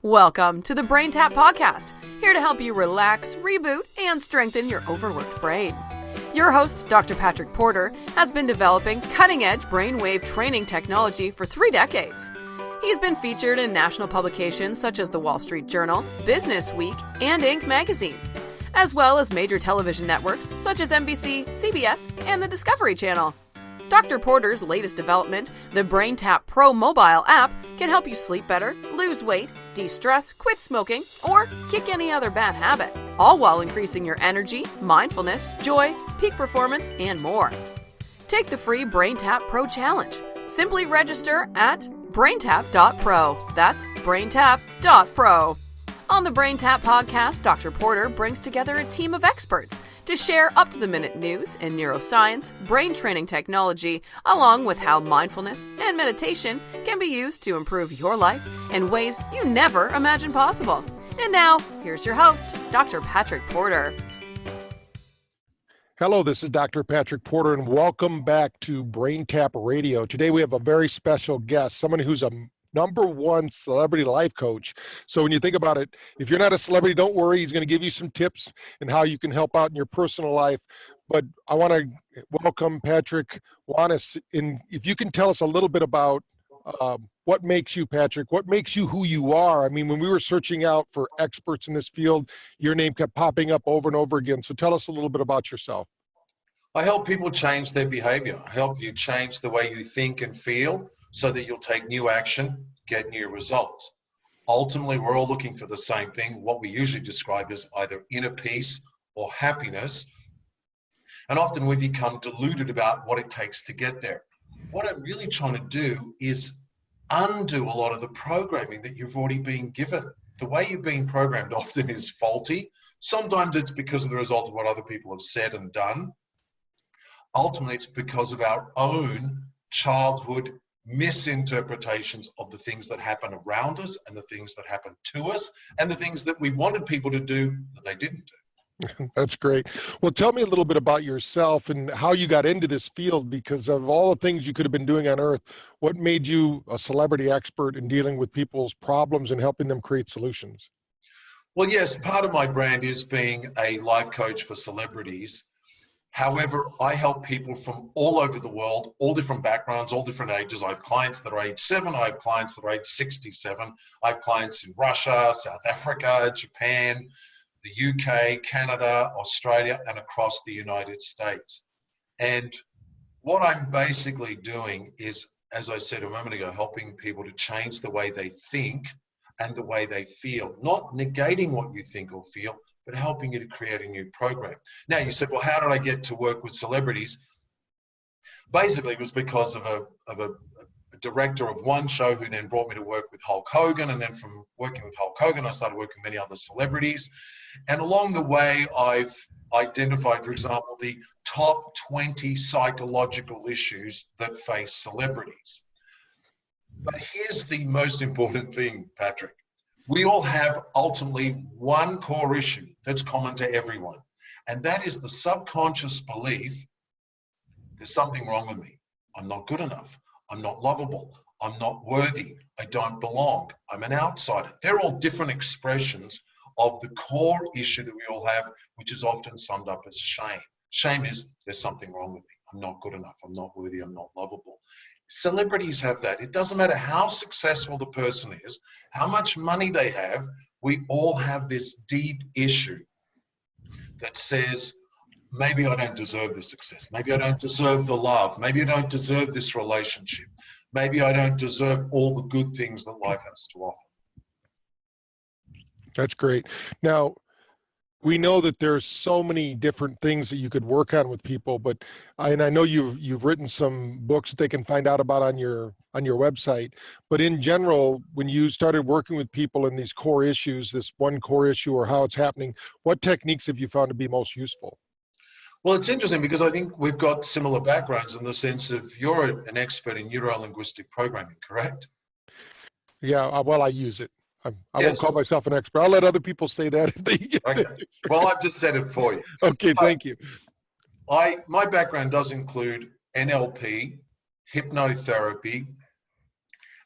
Welcome to the BrainTap podcast, here to help you relax, reboot, and strengthen your overworked brain. Your host, Dr. Patrick Porter, has been developing cutting-edge brainwave training technology for 3 decades. He's been featured in national publications such as the Wall Street Journal, Business Week, and Inc. magazine, as well as major television networks such as NBC, CBS, and the Discovery Channel. Dr. Porter's latest development, the BrainTap Pro mobile app, can help you sleep better, lose weight, de-stress, quit smoking, or kick any other bad habit, all while increasing your energy, mindfulness, joy, peak performance, and more. Take the free BrainTap Pro Challenge. Simply register at braintap.pro. That's braintap.pro. On the BrainTap podcast, Dr. Porter brings together a team of experts to share up-to-the-minute news in neuroscience, brain training technology, along with how mindfulness and meditation can be used to improve your life in ways you never imagined possible. And now, here's your host, Dr. Patrick Porter. Hello, this is Dr. Patrick Porter, and welcome back to BrainTap Radio. Today we have a very special guest, someone who's a #1 celebrity life coach. So when you think about it, if you're not a celebrity, don't worry. He's going to give you some tips and how you can help out in your personal life. But I want to welcome Patrick Wanis. And if you can tell us a little bit about what makes you, Patrick, what makes you who you are. I mean, when we were searching out for experts in this field, your name kept popping up over and over again. So tell us a little bit about yourself. I help people change their behavior. I help you change the way you think and feel, so that you'll take new action, get new results. Ultimately, we're all looking for the same thing, what we usually describe as either inner peace or happiness. And often we become deluded about what it takes to get there. What I'm really trying to do is undo a lot of the programming that you've already been given. The way you've been programmed often is faulty. Sometimes it's because of the result of what other people have said and done. Ultimately, it's because of our own childhood misinterpretations of the things that happen around us and the things that happen to us and the things that we wanted people to do that they didn't do. That's great. Well, tell me a little bit about yourself and how you got into this field, because of all the things you could have been doing on earth, what made you a celebrity expert in dealing with people's problems and helping them create solutions? Well, yes, part of my brand is being a life coach for celebrities. However, I help people from all over the world, all different backgrounds, all different ages. I have clients that are age 7. I have clients that are age 67. I have clients in Russia, South Africa, Japan, the UK, Canada, Australia, and across the United States. And what I'm basically doing is, as I said a moment ago, helping people to change the way they think and the way they feel. Not negating what you think or feel, but helping you to create a new program. Now, you said, well, how did I get to work with celebrities? Basically, it was because of a director of one show who then brought me to work with Hulk Hogan. And then from working with Hulk Hogan, I started working with many other celebrities. And along the way, I've identified, for example, the top 20 psychological issues that face celebrities. But here's the most important thing, Patrick. We all have ultimately one core issue that's common to everyone, and that is the subconscious belief there's something wrong with me. I'm not good enough. I'm not lovable. I'm not worthy. I don't belong. I'm an outsider. They're all different expressions of the core issue that we all have, which is often summed up as shame. Shame is there's something wrong with me. I'm not good enough. I'm not worthy. I'm not lovable. Celebrities have that. It doesn't matter how successful the person is, how much money they have, we all have this deep issue that says, maybe I don't deserve this success. Maybe I don't deserve the love. Maybe I don't deserve this relationship. Maybe I don't deserve all the good things that life has to offer. That's great. Now, we know that there's so many different things that you could work on with people, but I know you've written some books that they can find out about on your website. But in general, when you started working with people in these core issues, this one core issue or how it's happening, what techniques have you found to be most useful? Well, it's interesting because I think we've got similar backgrounds in the sense of you're an expert in neuro-linguistic programming, correct? Yeah, well, I use it. I Yes. won't call myself an expert. I'll let other people say that if they get Okay. Well, I've just said it for you. Okay, thank you. My background does include NLP, hypnotherapy,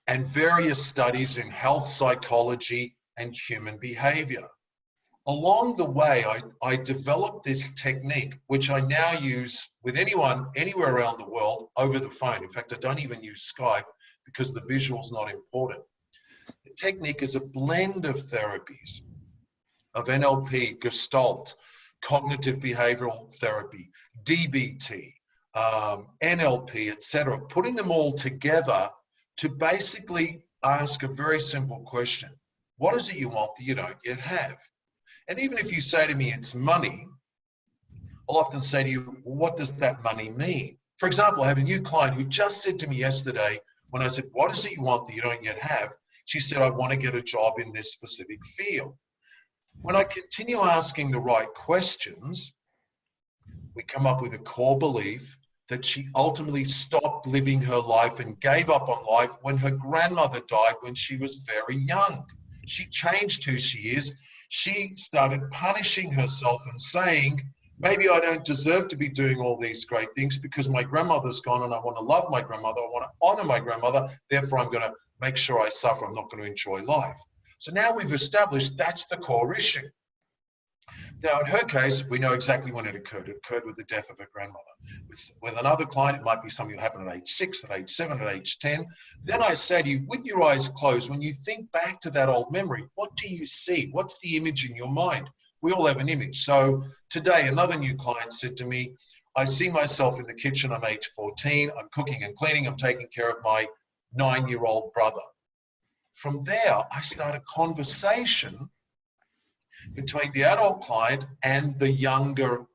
and various studies in health psychology and human behavior. Along the way, I developed this technique, which I now use with anyone, anywhere around the world, over the phone. In fact, I don't even use Skype because the visual's not important. The technique is a blend of therapies, of NLP, Gestalt, cognitive behavioral therapy, DBT, NLP, etc., putting them all together to basically ask a very simple question. What is it you want that you don't yet have? And even if you say to me it's money, I'll often say to you, well, what does that money mean? For example, I have a new client who just said to me yesterday, when I said, what is it you want that you don't yet have? She said, I want to get a job in this specific field. When I continue asking the right questions, we come up with a core belief that she ultimately stopped living her life and gave up on life when her grandmother died when she was very young. She changed who she is. She started punishing herself and saying, maybe I don't deserve to be doing all these great things because my grandmother's gone and I want to love my grandmother. I want to honor my grandmother. Therefore, I'm going to make sure I suffer. I'm not going to enjoy life. So now we've established that's the core issue. Now, in her case, we know exactly when it occurred. It occurred with the death of her grandmother. With another client, it might be something that happened at age 6, at age 7, at age 10. Then I say to you, with your eyes closed, when you think back to that old memory, what do you see? What's the image in your mind? We all have an image. So today, another new client said to me, I see myself in the kitchen. I'm age 14. I'm cooking and cleaning. I'm taking care of my 9-year-old brother. From there, I start a conversation between the adult client and the younger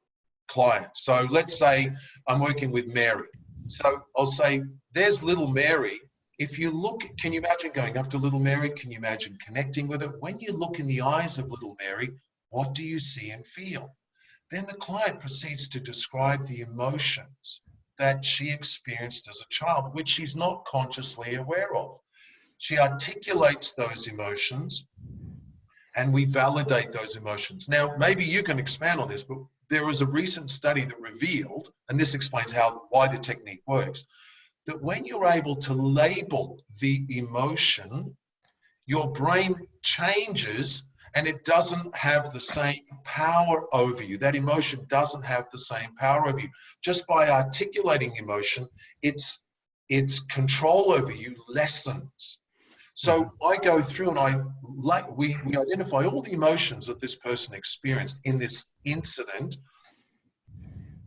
client. So let's say I'm working with Mary. So I'll say, there's little Mary. If you look, can you imagine going up to little Mary? Can you imagine connecting with her? When you look in the eyes of little Mary, what do you see and feel? Then the client proceeds to describe the emotions that she experienced as a child, which she's not consciously aware of. She articulates those emotions and we validate those emotions. Now, maybe you can expand on this, but there was a recent study that revealed, and this explains why the technique works, that when you're able to label the emotion, your brain changes and it doesn't have the same power over you. That emotion doesn't have the same power over you. Just by articulating emotion, its control over you lessens. So I go through and we identify all the emotions that this person experienced in this incident,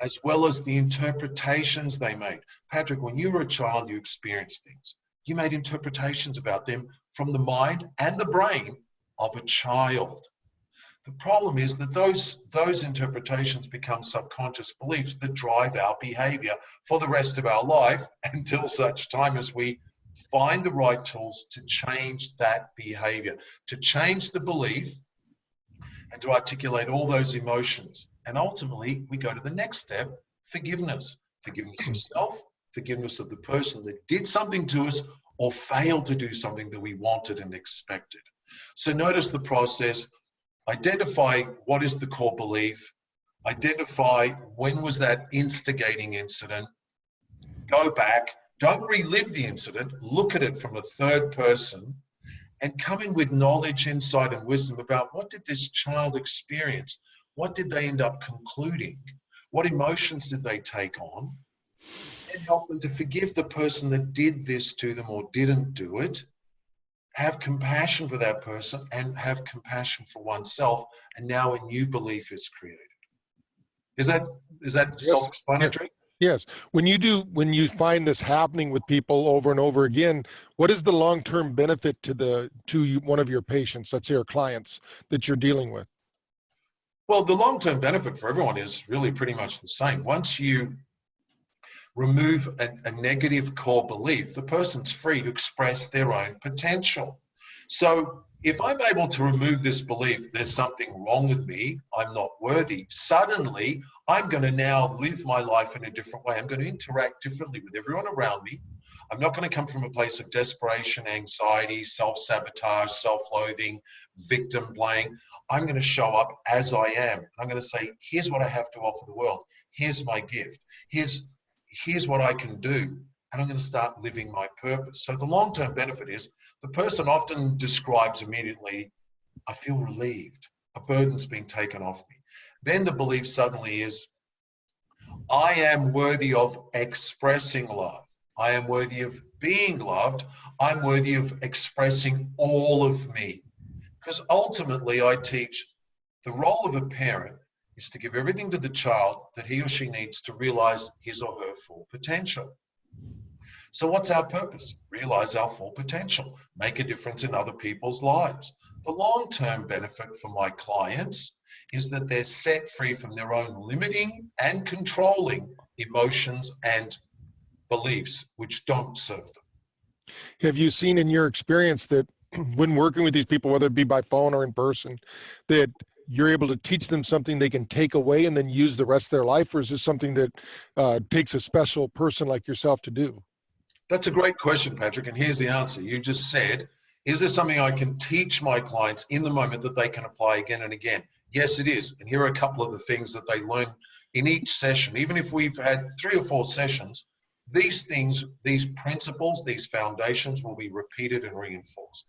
as well as the interpretations they made. Patrick, when you were a child, you experienced things. You made interpretations about them from the mind and the brain of a child. The problem is that those interpretations become subconscious beliefs that drive our behavior for the rest of our life until such time as we find the right tools to change that behavior, to change the belief and to articulate all those emotions. And ultimately, we go to the next step, forgiveness. Forgiveness of self, forgiveness of the person that did something to us or failed to do something that we wanted and expected. So notice the process. Identify what is the core belief. Identify when was that instigating incident. Go back. Don't relive the incident. Look at it from a third person and come in with knowledge, insight, and wisdom about what did this child experience? What did they end up concluding? What emotions did they take on? And help them to forgive the person that did this to them or didn't do it. Have compassion for that person and have compassion for oneself. And now a new belief is created. Is that Yes. self-explanatory? Yes. When you find this happening with people over and over again, what is the long-term benefit to one of your patients, let's say your clients, that you're dealing with? Well, the long-term benefit for everyone is really pretty much the same. Once you remove a negative core belief, the person's free to express their own potential. So if I'm able to remove this belief, there's something wrong with me, I'm not worthy, suddenly I'm going to now live my life in a different way. I'm going to interact differently with everyone around me. I'm not going to come from a place of desperation, anxiety, self-sabotage, self-loathing, victim blame. I'm going to show up as I am. I'm going to say, here's what I have to offer the world. Here's my gift. Here's what I can do. And I'm going to start living my purpose. So the long-term benefit is the person often describes immediately I feel relieved. A burden's been taken off me. Then the belief suddenly is, I am worthy of expressing love. I am worthy of being loved. I'm worthy of expressing all of me. Because ultimately, I teach the role of a parent is to give everything to the child that he or she needs to realize his or her full potential. So what's our purpose? Realize our full potential, make a difference in other people's lives. The long-term benefit for my clients is that they're set free from their own limiting and controlling emotions and beliefs which don't serve them. Have you seen in your experience that when working with these people, whether it be by phone or in person, that you're able to teach them something they can take away and then use the rest of their life? Or is this something that takes a special person like yourself to do? That's a great question, Patrick, and here's the answer. You just said, is it something I can teach my clients in the moment that they can apply again and again? Yes, it is. And here are a couple of the things that they learn in each session. Even if we've had 3 or 4 sessions, these things, these principles, these foundations will be repeated and reinforced.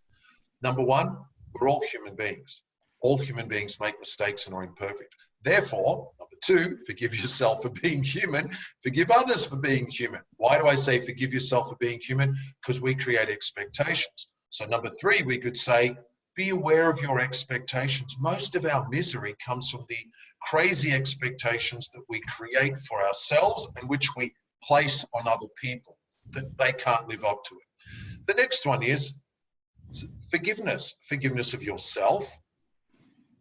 Number 1, we're all human beings. All human beings make mistakes and are imperfect. Therefore, number 2, forgive yourself for being human, forgive others for being human. Why do I say forgive yourself for being human? Because we create expectations. So number 3, we could say, be aware of your expectations. Most of our misery comes from the crazy expectations that we create for ourselves and which we place on other people, that they can't live up to it. The next one is forgiveness. Forgiveness of yourself,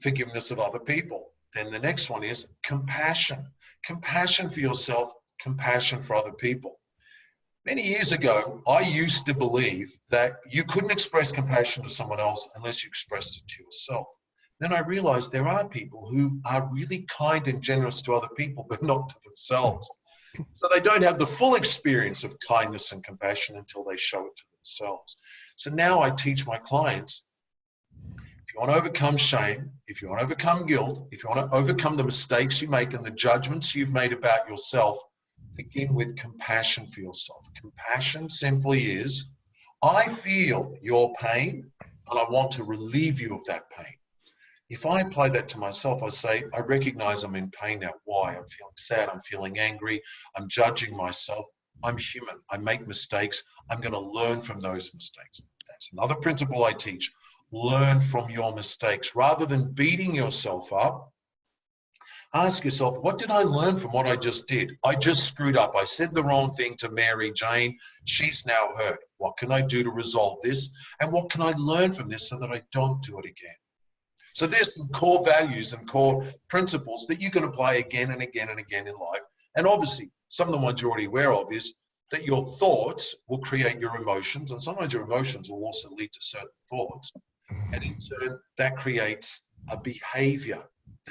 forgiveness of other people. Then the next one is compassion. Compassion for yourself, compassion for other people. Many years ago, I used to believe that you couldn't express compassion to someone else unless you expressed it to yourself. Then I realized there are people who are really kind and generous to other people, but not to themselves. So they don't have the full experience of kindness and compassion until they show it to themselves. So now I teach my clients, if you want to overcome shame, if you want to overcome guilt, if you want to overcome the mistakes you make and the judgments you've made about yourself, begin with compassion for yourself. Compassion simply is, I feel your pain and I want to relieve you of that pain. If I apply that to myself, I say, I recognize I'm in pain now. Why? I'm feeling sad, I'm feeling angry, I'm judging myself. I'm human, I make mistakes. I'm going to learn from those mistakes. That's another principle I teach. Learn from your mistakes. Rather than beating yourself up, ask yourself, what did I learn from what I just did? I just screwed up. I said the wrong thing to Mary Jane. She's now hurt. What can I do to resolve this? And what can I learn from this so that I don't do it again? So there's some core values and core principles that you can apply again and again and again in life. And obviously, some of the ones you're already aware of is that your thoughts will create your emotions, and sometimes your emotions will also lead to certain thoughts. And in turn, that creates a behavior.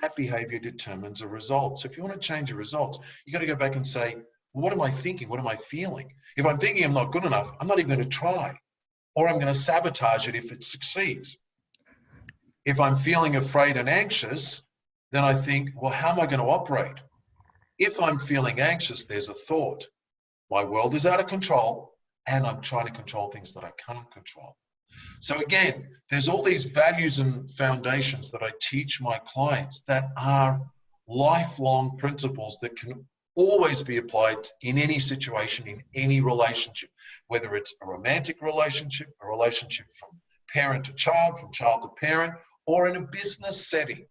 That behavior determines a result. So if you want to change your results, you got to go back and say, well, what am I thinking? What am I feeling? If I'm thinking I'm not good enough, I'm not even going to try, or I'm going to sabotage it if it succeeds. If I'm feeling afraid and anxious, then I think, well, how am I going to operate? If I'm feeling anxious, there's a thought. My world is out of control, and I'm trying to control things that I can't control. So again, there's all these values and foundations that I teach my clients that are lifelong principles that can always be applied in any situation, in any relationship, whether it's a romantic relationship, a relationship from parent to child, from child to parent, or in a business setting,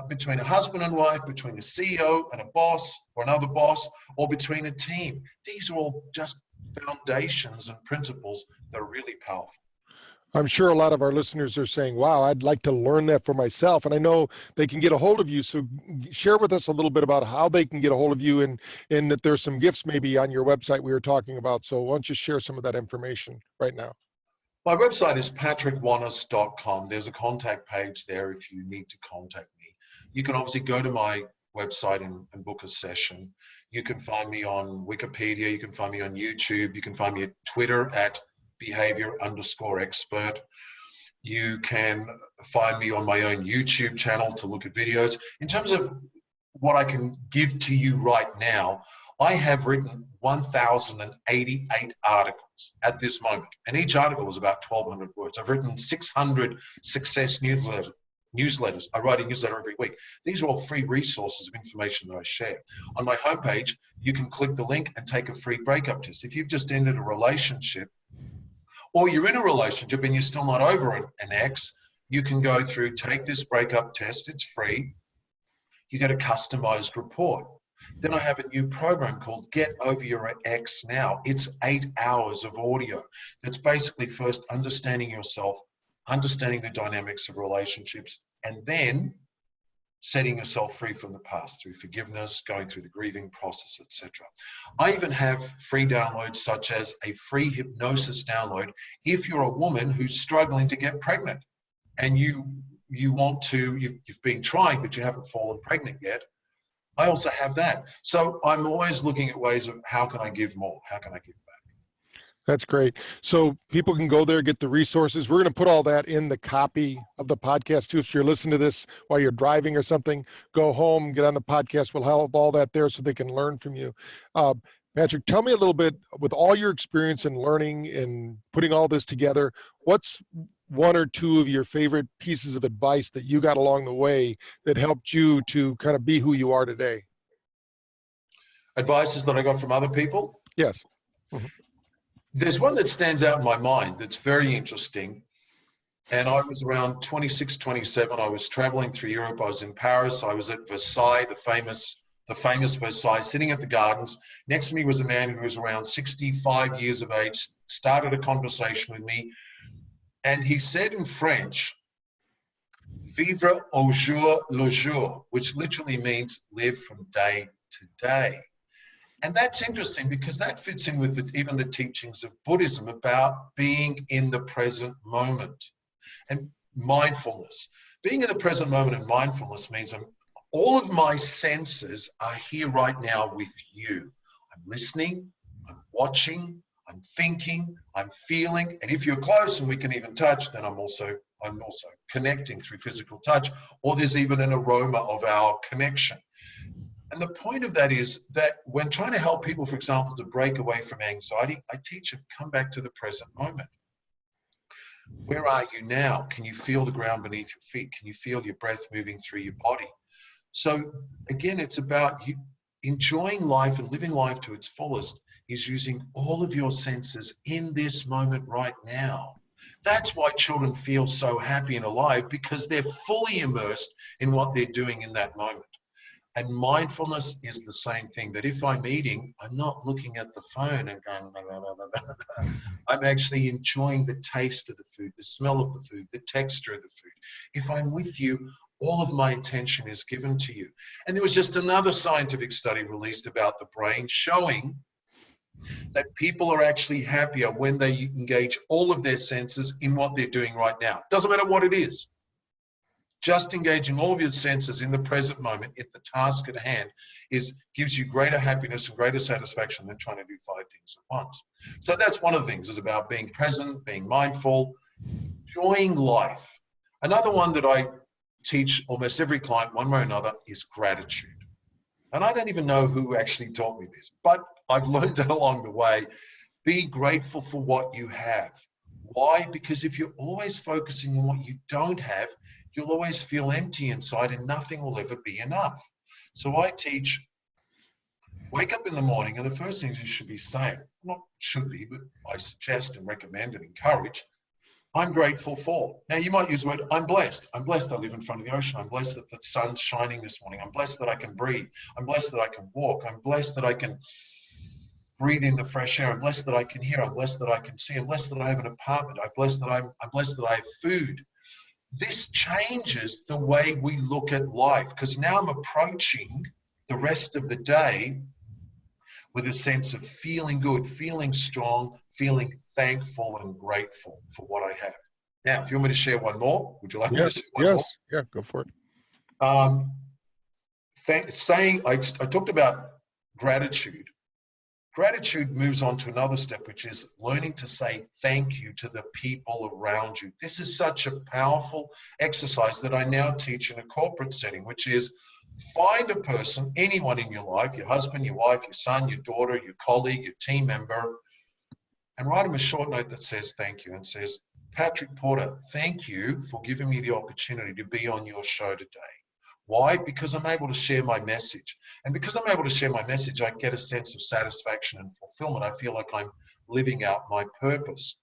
between a husband and wife, between a CEO and a boss or another boss, or between a team. These are all just foundations and principles that are really powerful. I'm sure a lot of our listeners are saying, wow, I'd like to learn that for myself. And I know they can get a hold of you. So share with us a little bit about how they can get a hold of you, and that there's some gifts maybe on your website we were talking about. So why don't you share some of that information right now? My website is patrickwanis.com. There's a contact page there if you need to contact me. You can obviously go to my website and book a session. You can find me on Wikipedia. You can find me on YouTube. You can find me at Twitter at behavior_expert. You can find me on my own YouTube channel to look at videos. In terms of what I can give to you right now, I have written 1,088 articles. articles at this moment, and each article is about 1,200 words. I've written 600 success newsletters. I write a newsletter every week. These are all free resources of information that I share. On my homepage, you can click the link and take a free breakup test. If you've just ended a relationship, or you're in a relationship and you're still not over an ex, you can go through, take this breakup test. It's free. You get a customized report. Then I have a new program called Get Over Your Ex Now. It's 8 hours of audio. That's basically first understanding yourself, understanding the dynamics of relationships, and then setting yourself free from the past through forgiveness, going through the grieving process, etc. I even have free downloads such as a free hypnosis download if you're a woman who's struggling to get pregnant and you've been trying but you haven't fallen pregnant yet. I also have that. So I'm always looking at ways of how can I give more? How can I give back? That's great. So people can go there, get the resources. We're going to put all that in the copy of the podcast too. If you're listening to this while you're driving or something, go home, get on the podcast. We'll have all that there so they can learn from you. Patrick, tell me a little bit, with all your experience in learning and putting all this together, what's one or two of your favorite pieces of advice that you got along the way that helped you to kind of be who you are today? Advices that I got from other people? Yes. Mm-hmm. There's one that stands out in my mind that's very interesting. And I was around 26, 27. I was traveling through Europe. I was in Paris. I was at Versailles, the famous Versailles, sitting at the gardens. Next to me was a man who was around 65 years of age, started a conversation with me. And he said in French, "Vivre au jour le jour," which literally means live from day to day. And that's interesting because that fits in with even the teachings of Buddhism about being in the present moment and mindfulness. Being in the present moment and mindfulness means all of my senses are here right now with you. I'm listening, I'm watching, I'm thinking, I'm feeling, and if you're close and we can even touch, then I'm also connecting through physical touch, or there's even an aroma of our connection. And the point of that is that when trying to help people, for example, to break away from anxiety, I teach them, come back to the present moment. Where are you now? Can you feel the ground beneath your feet? Can you feel your breath moving through your body? So again, it's about you enjoying life and living life to its fullest is using all of your senses in this moment right now. That's why children feel so happy and alive, because they're fully immersed in what they're doing in that moment. And mindfulness is the same thing, that if I'm eating, I'm not looking at the phone and going, blah, blah, blah, blah, blah. I'm actually enjoying the taste of the food, the smell of the food, the texture of the food. If I'm with you, all of my attention is given to you. And there was just another scientific study released about the brain showing that people are actually happier when they engage all of their senses in what they're doing right now. Doesn't matter what it is. Just engaging all of your senses in the present moment, at the task at hand, gives you greater happiness and greater satisfaction than trying to do 5 things at once. So that's one of the things, is about being present, being mindful, enjoying life. Another one that I teach almost every client, one way or another, is gratitude. And I don't even know who actually taught me this, but I've learned it along the way. Be grateful for what you have. Why? Because if you're always focusing on what you don't have, you'll always feel empty inside and nothing will ever be enough. So I teach, wake up in the morning and the first things you should be saying, not should be, but I suggest and recommend and encourage, I'm grateful for. Now you might use the word, I'm blessed. I'm blessed I live in front of the ocean. I'm blessed that the sun's shining this morning. I'm blessed that I can breathe. I'm blessed that I can walk. I'm blessed that I can breathe in the fresh air. I'm blessed that I can hear. I'm blessed that I can see. I'm blessed that I have an apartment. I'm blessed that I have food. This changes the way we look at life, because now I'm approaching the rest of the day with a sense of feeling good, feeling strong, feeling thankful and grateful for what I have. Now, if you want me to share one more, would you like me to share one more? Yeah, go for it. I talked about gratitude. Gratitude moves on to another step, which is learning to say thank you to the people around you. This is such a powerful exercise that I now teach in a corporate setting, which is find a person, anyone in your life, your husband, your wife, your son, your daughter, your colleague, your team member, and write them a short note that says thank you and says, Patrick Porter, thank you for giving me the opportunity to be on your show today. Why? Because I'm able to share my message. And because I'm able to share my message, I get a sense of satisfaction and fulfillment. I feel like I'm living out my purpose.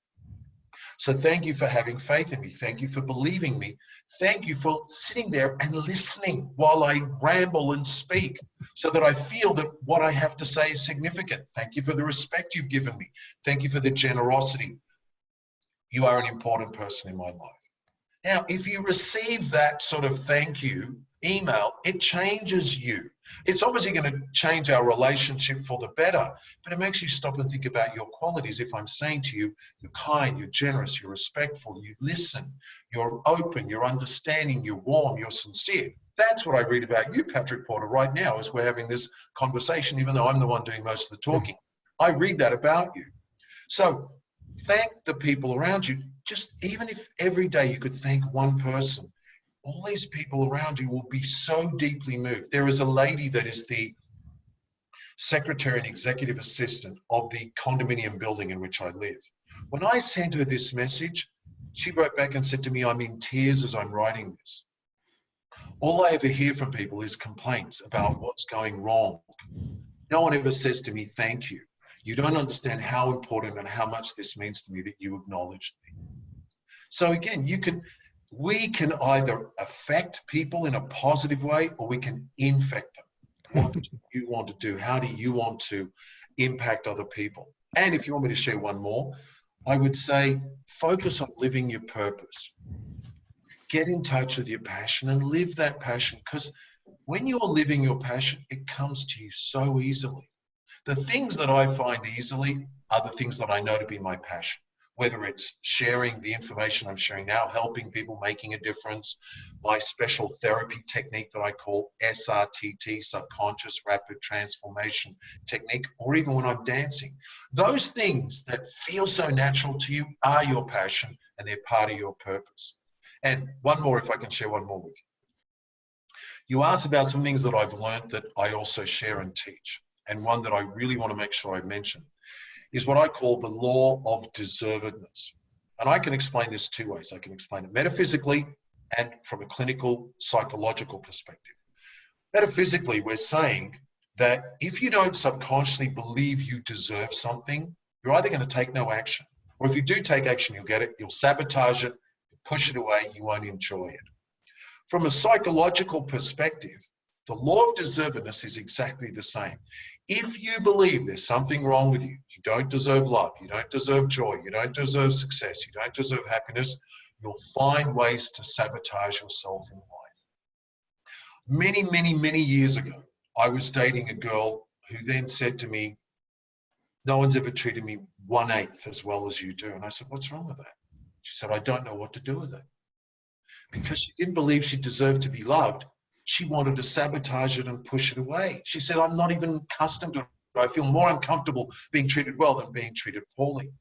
So thank you for having faith in me. Thank you for believing me. Thank you for sitting there and listening while I ramble and speak so that I feel that what I have to say is significant. Thank you for the respect you've given me. Thank you for the generosity. You are an important person in my life. Now, if you receive that sort of thank you email, it changes you. It's obviously going to change our relationship for the better, but it makes you stop and think about your qualities. If I'm saying to you, you're kind, you're generous, you're respectful, you listen, you're open, you're understanding, you're warm, you're sincere. That's what I read about you, Patrick Porter, right now as we're having this conversation, even though I'm the one doing most of the talking. I read that about you. So thank the people around you. Just even if every day you could thank one person, all these people around you will be so deeply moved. There is a lady that is the secretary and executive assistant of the condominium building in which I live. When I sent her this message, she wrote back and said to me, I'm in tears as I'm writing this. All I ever hear from people is complaints about what's going wrong. No one ever says to me, thank you. You don't understand how important and how much this means to me that you acknowledged me. So again, we can either affect people in a positive way or we can infect them. What do you want to do? How do you want to impact other people? And if you want me to share one more, I would say focus on living your purpose. Get in touch with your passion and live that passion, because when you're living your passion, it comes to you so easily. The things that I find easily are the things that I know to be my passion, whether it's sharing the information I'm sharing now, helping people, making a difference, my special therapy technique that I call SRTT, Subconscious Rapid Transformation Technique, or even when I'm dancing. Those things that feel so natural to you are your passion and they're part of your purpose. And one more, if I can share one more with you. You asked about some things that I've learned that I also share and teach. And one that I really want to make sure I mention is what I call the law of deservedness. And I can explain this two ways. I can explain it metaphysically and from a clinical psychological perspective. Metaphysically, we're saying that if you don't subconsciously believe you deserve something, you're either going to take no action, or if you do take action, you'll get it, you'll sabotage it, push it away, you won't enjoy it. From a psychological perspective, the law of deservedness is exactly the same. If you believe there's something wrong with you, you don't deserve love, you don't deserve joy, you don't deserve success, you don't deserve happiness, you'll find ways to sabotage yourself in life. Many, many, many years ago, I was dating a girl who then said to me, no one's ever treated me 1/8 as well as you do. And I said, what's wrong with that? She said, I don't know what to do with it. Because she didn't believe she deserved to be loved, she wanted to sabotage it and push it away. She said, I'm not even accustomed to it. I feel more uncomfortable being treated well than being treated poorly.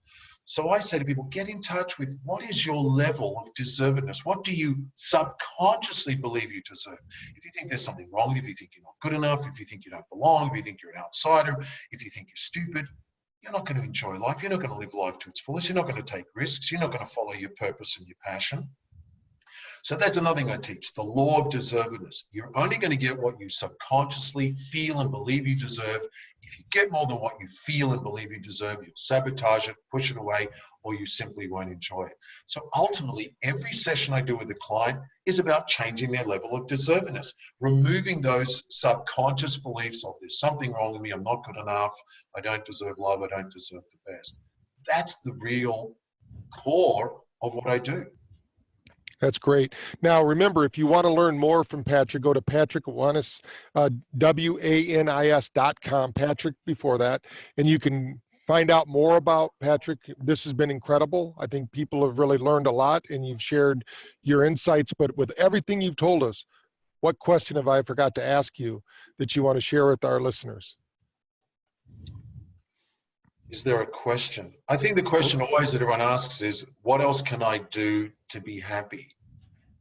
So I say to people, get in touch with what is your level of deservedness? What do you subconsciously believe you deserve? If you think there's something wrong, if you think you're not good enough, if you think you don't belong, if you think you're an outsider, if you think you're stupid, you're not going to enjoy life. You're not going to live life to its fullest. You're not going to take risks. You're not going to follow your purpose and your passion. So that's another thing I teach, the law of deservedness. You're only going to get what you subconsciously feel and believe you deserve. If you get more than what you feel and believe you deserve, you'll sabotage it, push it away, or you simply won't enjoy it. So ultimately, every session I do with a client is about changing their level of deservedness, removing those subconscious beliefs of there's something wrong with me, I'm not good enough, I don't deserve love, I don't deserve the best. That's the real core of what I do. That's great. Now, remember, if you want to learn more from Patrick, go to Patrick Wanis, WANIS.com, Patrick before that, and you can find out more about Patrick. This has been incredible. I think people have really learned a lot, and you've shared your insights. But with everything you've told us, what question have I forgot to ask you that you want to share with our listeners? Is there a question? I think the question always that everyone asks is, what else can I do to be happy?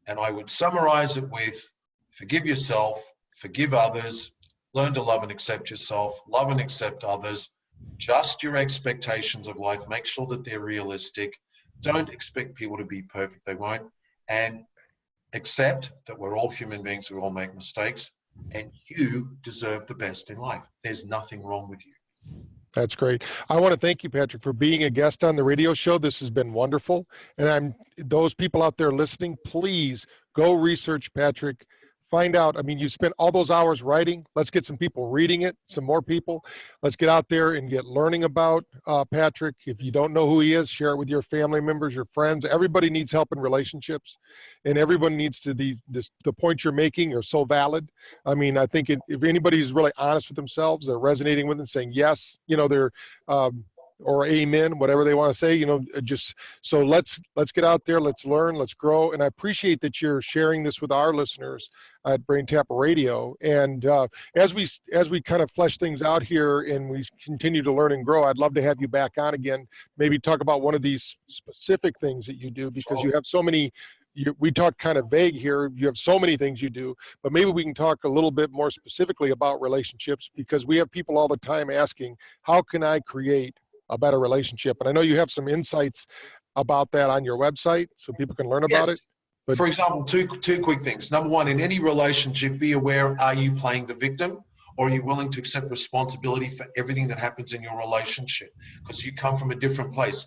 And I would summarize it with forgive yourself, forgive others, learn to love and accept yourself, love and accept others, Adjust your expectations of life. Make sure that they're realistic. Don't expect people to be perfect. They won't. And accept that we're all human beings. We all make mistakes. And you deserve the best in life. There's nothing wrong with you. That's great. I want to thank you, Patrick, for being a guest on the radio show. This has been wonderful. And those people out there listening, please go research Patrick. Find out. I mean, you spent all those hours writing. Let's get some people reading it, some more people. Let's get out there and get learning about Patrick. If you don't know who he is, share it with your family members, your friends. Everybody needs help in relationships, and everyone needs to the point you're making are so valid. I mean, I think if anybody is really honest with themselves, they're resonating with and saying yes, they're or amen, whatever they want to say, just so let's get out there, let's learn, let's grow. And I appreciate that you're sharing this with our listeners at BrainTap Radio. And as we kind of flesh things out here and we continue to learn and grow, I'd love to have you back on again, maybe talk about one of these specific things that you do, because you have so many. We talked kind of vague here. You have so many things you do, but maybe we can talk a little bit more specifically about relationships, because we have people all the time asking, how can I create a better relationship? And I know you have some insights about that on your website so people can learn about it. But for example, two quick things. Number one, in any relationship, be aware, are you playing the victim, or are you willing to accept responsibility for everything that happens in your relationship? Because you come from a different place.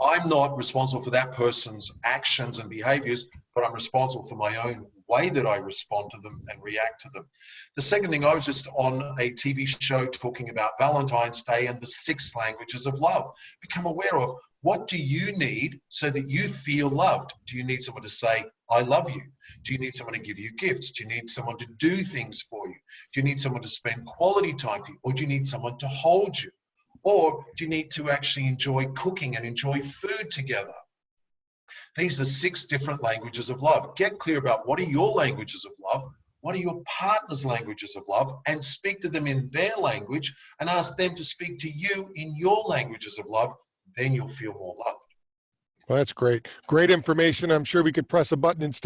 I'm not responsible for that person's actions and behaviors, but I'm responsible for my own way that I respond to them and react to them. The second thing, I was just on a TV show talking about Valentine's Day and the 6 languages of love. Become aware of, what do you need so that you feel loved? Do you need someone to say, I love you? Do you need someone to give you gifts? Do you need someone to do things for you? Do you need someone to spend quality time for you? Or do you need someone to hold you? Or do you need to actually enjoy cooking and enjoy food together? These are 6 different languages of love. Get clear about what are your languages of love, what are your partner's languages of love, and speak to them in their language and ask them to speak to you in your languages of love. Then you'll feel more loved. Well, that's great. Great information. I'm sure we could press a button and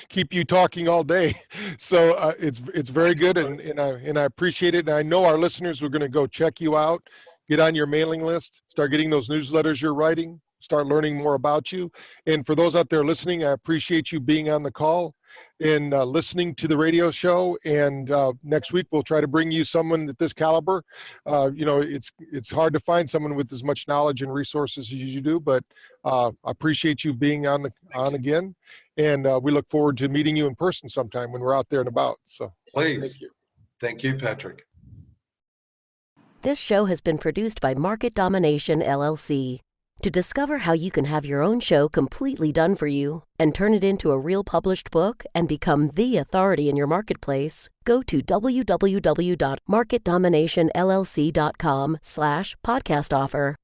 keep you talking all day. So it's very good, and I appreciate it. And I know our listeners are going to go check you out, get on your mailing list, start getting those newsletters you're writing, start learning more about you. And for those out there listening, I appreciate you being on the call and listening to the radio show. And next week, we'll try to bring you someone at this caliber. It's hard to find someone with as much knowledge and resources as you do, but I appreciate you being on again. And we look forward to meeting you in person sometime when we're out there and about. So please. Thank you. Thank you, Patrick. This show has been produced by Market Domination, LLC. To discover how you can have your own show completely done for you and turn it into a real published book and become the authority in your marketplace, go to www.marketdominationllc.com/podcast offer.